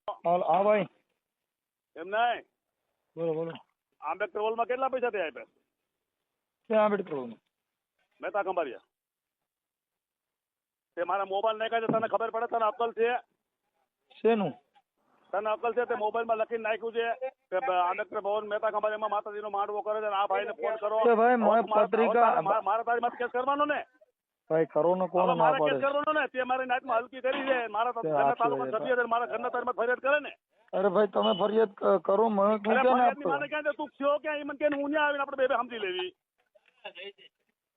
હા ભાઈ એમ નહીં. બોલો બોલો. આંબેડકર હોલમાં કેટલા પૈસા તે આપ્યા? ક્યાં આંબેડકર હોલ? મહેતા ખંભાળિયા. તે મારા મોબાઈલ નાખ્યા છે, તને ખબર પડે? તને અક્કલ છે? શેનું? તને અક્કલ છે? તે મોબાઈલમાં લખીને નાખ્યું છે કે આંબેડકર ભવન મહેતા ખંભાળિયામાં માતાજીનો માંડવો કરે છે અને આ ભાઈને ફોન કરો. કે ભાઈ મને પત્રિકા મારા તારી માથે કેસ કરવાનો ને? ભાઈ કરો ને કોણ ના મારે કેસ પાડે? કરવાનો ને? તે મારી નાઈટમાં હલકી કરી છે. મારા ઘરના તાલુકા સભ્ય છે, મારા ઘરના તારીમાં ફરિયાદ કરે ને? અરે ભાઈ તમે ફરિયાદ કરો, મને તું ક્યાં ના આપતો? મને ક્યાં તું થયો ક્યાં? એ મને કે હું ત્યાં આવીને આપણે બે સમજી લેવી.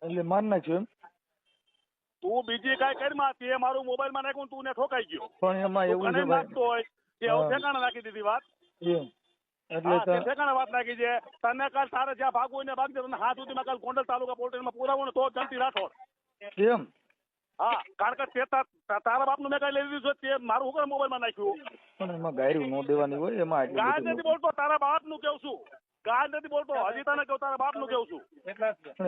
એટલે માર નાખ્યું એમ? તું બીજી કાંઈ કરીમાં તે મારું મોબાઈલમાં નાખ્યું, તું ને ઠોકાઈ ગયો. પણ એમાં એવું છે લાગતો હોય કે હું ઠેકાણે નાખી દીધી વાત. એમ એટલે ઠેકાણે વાત નાખી છે. તને કાલ તારે જ્યાં ભાગવું હોય ને ભાગજે. તને હાથ સુધીમાં કાલ ગોંડલ તાલુકા પોલીસ સ્ટેશનમાં પુરાવો ને તો જલ્દી રાઠોડ. એમ? હા, કારણ કે તે તારા બાપનું મેં કઈ લઈ લીધું છે, તે મારું હું મોબાઈલમાં નાખ્યું. પણ એમાં ગાયરું ન દેવાની હોય એમાં. ગાય નથી બોલતો, તારા બાપનું કેવું છું. ગાય નથી બોલતો, હજી તને કહું તારા બાપનું કેવું છું.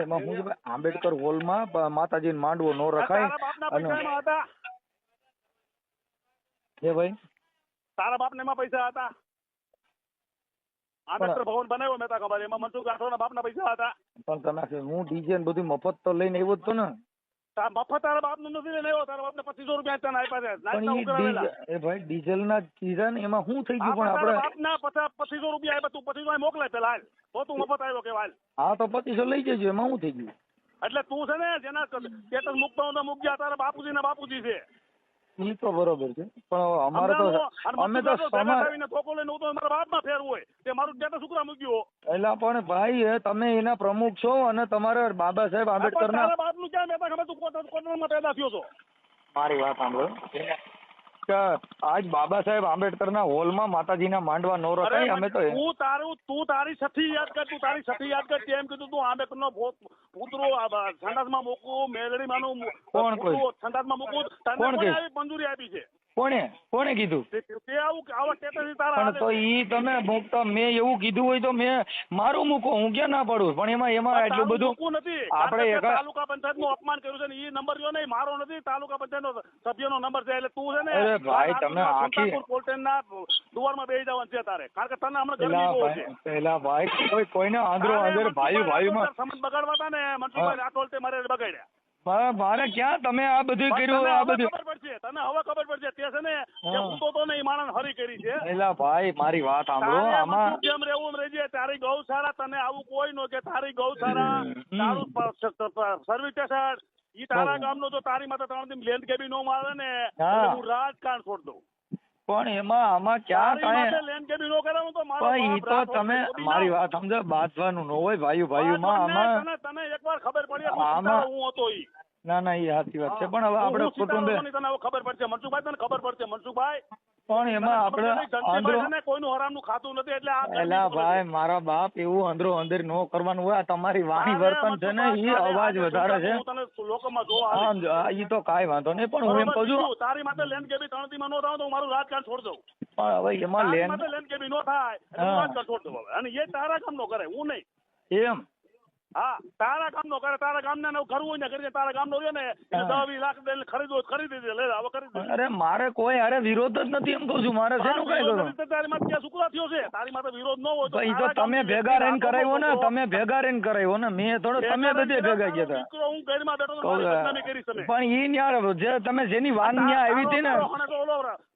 એમાં હું છે આંબેડકર હોલમાં માતાજીનો માંડવો ન રખાય. તારા બાપના પૈસા એમાં હતા? એ ભાઈ તારા બાપને એમાં પૈસા હતા? આંબેડકર ભવન બનાવ્યો મહેતા ખબર, એમાં મનસુખ રાઠોડના બાપના પૈસા હતા? પણ તમે હું ડીજે બધું મફત તો લઈને આવ્યો જ તો ને. મફત તારા બાપનું નથી લઈને આવ્યો. તારા બાપને 2500 રૂપિયા તને આપ્યા છે. એ ભાઈ ડીઝલ ના કીધા ને એમાં શું થઈ ગયું? પણ આપણે બાપના 2500 રૂપિયા આપ્યા. તું 2500 મોકલે પેલા તો તું મફત આવ્યો કેવાય? હા તો 2500 લઈ જજો, એમાં શું થઈ ગયું? એટલે તું છે ને જેના સ્ટેટસ મૂકતો હોય મૂક ગયા. તારા બાપુજી ને બાપુજી છે. એ તો બરોબર છે, પણ અમારે તો અમે તો સમાજ થોકો લઈને તો મારા બાપમાં ફેર હોય તે મારું સ્ટેટસ ઉકરા મૂક્યો. એટલે પણ ભાઈ તમે એના પ્રમુખ છો અને તમારા બાબા સાહેબ આંબેડકર ના બાપનું ક્યાં મેં ખબર? તું કોટરમાં પેદા થયો છો. મારી વાત સાંભળો કે આજ બાબા સાહેબ આંબેડકર ના હોલમાં માતાજીના માંડવા નો રખાય. અમે તો તું તારી સઠી યાદ કર. તું તારી સઠી યાદ કર. એમ કીધું તું આંબેડકર નો પુત્રો સંડાસમાં મૂકવું, મેલડી માનું કોણ કોઈ સંડાસમાં મૂકવું, તને મંજૂરી આપી છે? કોણે કીધું? તે આવું આવા સ્ટેટસ તારા પણ તો ઈ તમે મૂકતા મેં એવું કીધું હોય તો મેં મારું મૂકો, હું ક્યાં ના પાડું? પણ એમાં એટલું બધું નથી. આપણે તાલુકા પંચાયત નું અપમાન કર્યું છે ને એ નંબર લ્યો નહીં, મારો નથી. તાલુકા પંચાયત નો સભ્યનો નંબર છે. એટલે તું છે ને અરે ભાઈ તમે આખી પોલટેનના દુવારમાં બેસી જવાનું છે તારે. કારણ કે તને હમણાં ગરમી બહુ છે. પેલા ભાઈ કોઈને આંધળો આંધળ ભાઈમાં સમજ બગાડવા હતા ને મનસુખભાઈ રાઠોડ તે મારે બગાડ્યા. મારે ક્યાં તમે આ બધું કર્યું? આ બધું ખબર પડશે તને, હવે ખબર પડશે. તે છે ને ઊંધો તો નહીં માણસ હરી કરી છે. એલા ભાઈ મારી વાત સાંભળો. આમાં કેમ રહેવું રહેજે. તારી ગૌશાળા તને આવું કોઈ નો કે તારી ગૌશાળા તારું સર્વિસ સ્ટેશન ઈ તારા ગામનો જો તારી માથે 3 દિન લેન્ડ કેબી નો મારે ને હું રાજકારણ છોડ દઉં. પણ એમાં આમાં ક્યાં કાંઈ લેન્ડ કેબી નો કરાવું તો મારો ઈ તો તમે મારી વાત સમજો. બાંધવાનું ન હોય ભાઈઓમાં. આમાં તને એકવાર ખબર પડી હું હતો ઈ. ના એ સાચી વાત છે, પણ હવે આપણે કુટુંબે તને ખબર પડશે મનસુખભાઈ, તને ખબર પડશે મનસુખભાઈ. પણ એમાં આપણે કોઈનું હરામનું ખાતું નથી. એટલે એલા ભાઈ મારા બાપ એવું અંદરો અંદર નો કરવાનું હોય. તમારી વાણી વર્તન છે ને એ અવાજ વધારે છે. ઈ તો કાંઈ વાંધો નહીં, પણ હું એમ કહું છું તારી માટે લેન્ડ કેબી 3 દિવસમાં નો થાય તો હું મારું રાજકારણ છોડ દઉં. પણ હવે એમાં લેન્ડ કેબી નો થાય રાજકારણ છોડ દઉં હવે. અને એ તારા કામ નો કરે, હું નહીં. એમ? હા, તારા કામ નો કરે. તારા ગામ ને કરવું હોય ને કરી. તારા ગામ નો ને 10-20 લાખ ખરીદવું ખરીદી દે. લે હવે કરી દે. અરે મારે કોઈ અરે વિરોધ જ નથી, એમ કહું છું. મારે શેનું કઈ કરું? તારી માથે ક્યાં સુકરા થયો છે? તારી માથે વિરોધ ન હોય તો તમે ભેગા રહીને કરાવ્યો ને, તમે ભેગા રહીને કરાવ્યો ને. મેં થોડો તમે બધે ભેગા ગયા હતા. હું ઘરમાં બેઠો પણ ઈ ન્યા જે તમે જેની વાન ન્યા આવી હતી ને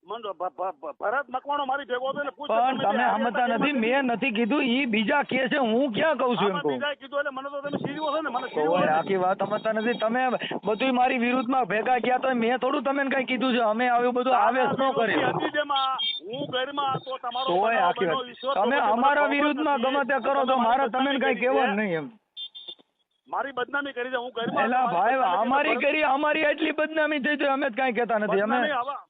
ભરત મકવાણો મારી ભેગો હતો ને પૂછ. પણ તમે સમજતા નથી. મેં નથી કીધું, ઈ બીજા કે છે. હું ક્યાં કહું છું એમ કહું. બીજા કીધું એટલે મને તો તમે સીરીઓ છો ને. મને આખી વાત સમજતા નથી. તમે બધું મારી વિરુદ્ધમાં ભેગા ગયા તો મેં થોડું તમે કઈ કીધું છે. અમે આવ્યું બધું આવેશ ન કરી. હું ઘરમાં હતો તમારો. આખી વાત તમે અમારા વિરુદ્ધમાં ગમે તે કરો તો મારે તમે કઈ કહેવાનું નહીં એમ. મારી બદનામી કરી છે. હું ઘરમાં એલા ભાઈ અમારી કરી, અમારી એટલી બદનામી થઈ તો અમે કઈ કહેતા નથી. અમે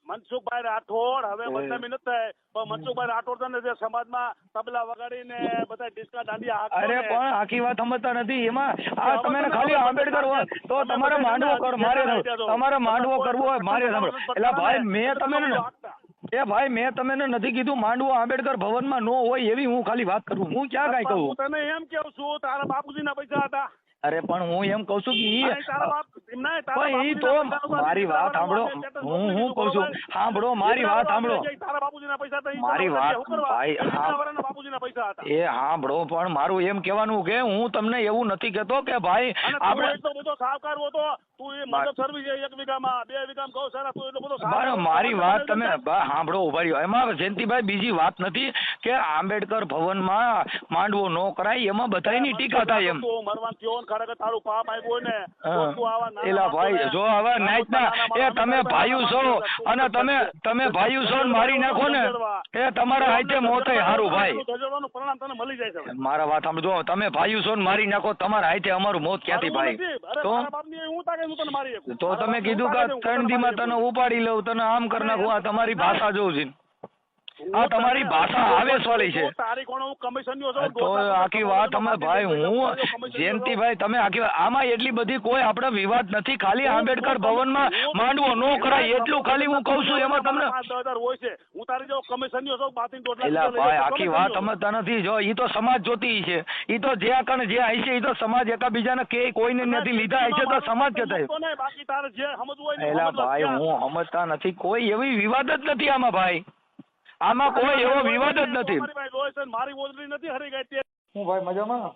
મનસુખભાઈ રાઠોડ હવે બદનામી નથી થાય, પણ મનસુખભાઈ રાઠોડ ને જે સમાજમાં તબલા વગાડીને બધા ડિસ્કા દાંડિયા અરે પણ આખી વાત સમજતા નથી. એમાં આ તમે ખાલી આંબેડકર હોય તો તમારે માંડવો કરો, મારે તમારે માંડવો કરવો હોય મારે. એટલે ભાઈ મેં તમે ભાઈ મેં તમને નથી કીધું માંડવો આંબેડકર ભવનમાં ન હોય એવી હું ખાલી વાત કરું. હું ક્યાં કઈ કહું? તને એમ કેવું છું તારા બાપુજી ના પૈસા હતા? અરે પણ હું એમ કઉ છું કે અને તારા બાપ એમના તારા પણ ઈ તો મારી વાત સાંભળો, હું કઉ છું સાંભળો, મારી વાત સાંભળો, તારા બાપુજીના પૈસા હતા, મારી વાત ભાઈ, હા બાપુજીના પૈસા હતા. એ સાંભળો, પણ મારું એમ કહેવાનું કે હું તમને એવું નથી કહેતો કે ભાઈ અને તું આપણે એટલો બધો સાહકાર હતો, તું એ મદદ સર્વિસ 1 વીઘામાં 2 વીઘામાં ગૌશાળા, તું એટલો બધો બરાબર, મારી વાત તમે સાંભળો, ઉભા રહ્યો. એમાં જયંતિભાઈ બીજી વાત નથી કે આંબેડકર ભવનમાં માંડવો ન કરાય, એમાં બધાયની ટીકા થાય એમ. તું મરવાન થયો ને ખરેખર તારું પાપ આવ્યો હોય ને તો તું આવા નાના એલા ભાઈ, જો હવે નાઈટના એ તમે ભાઈઓ છો અને તમે ભાઈઓ છો ને મારી નાખો ને એ તમારા હાથે મોતે હારું ભાઈ. ગજરવાનું પરિણામ તને મળી જાય છે. મારા વાત સાંભળો, તમે ભાઈઓ છો ને મારી નાખો, તમારા હાથે અમારું મોત ક્યાંથી ભાઈ? તો તો તમે કીધું કે 3 દીમાં તને ઉપાડી લઉં, તને આમ કરી નાખું. આ તમારી ભાષા જોઉં છે, આ તમારી ભાષા આવેશ વાળી છે. તો આખી વાત અમે ભાઈ, હું જયંતિભાઈ, તમે આખી આમાં એટલી બધી કોઈ આપણે વિવાદ નથી, ખાલી આંબેડકર ભવનમાં માંડવો ન કરાય એટલું ખાલી હું કઉ છું. એમાં તમને એલા ભાઈ, આખી વાત સમજતા નથી. જો ઈ તો સમાજ જોતી છે, ઈ તો જે કણ જે આવી છે, ઈ તો સમાજ એકાબીજાને કે કોઈને નથી લીધા છે તો સમાજ કે થાય. એલા ભાઈ, હું સમજતા નથી, કોઈ એવી વિવાદ જ નથી આમાં ભાઈ, આમાં કોઈ એવો વિવાદ જ નથી. મારી ઓજરી નથી હરી ગઈ. હું ભાઈ મજામાં.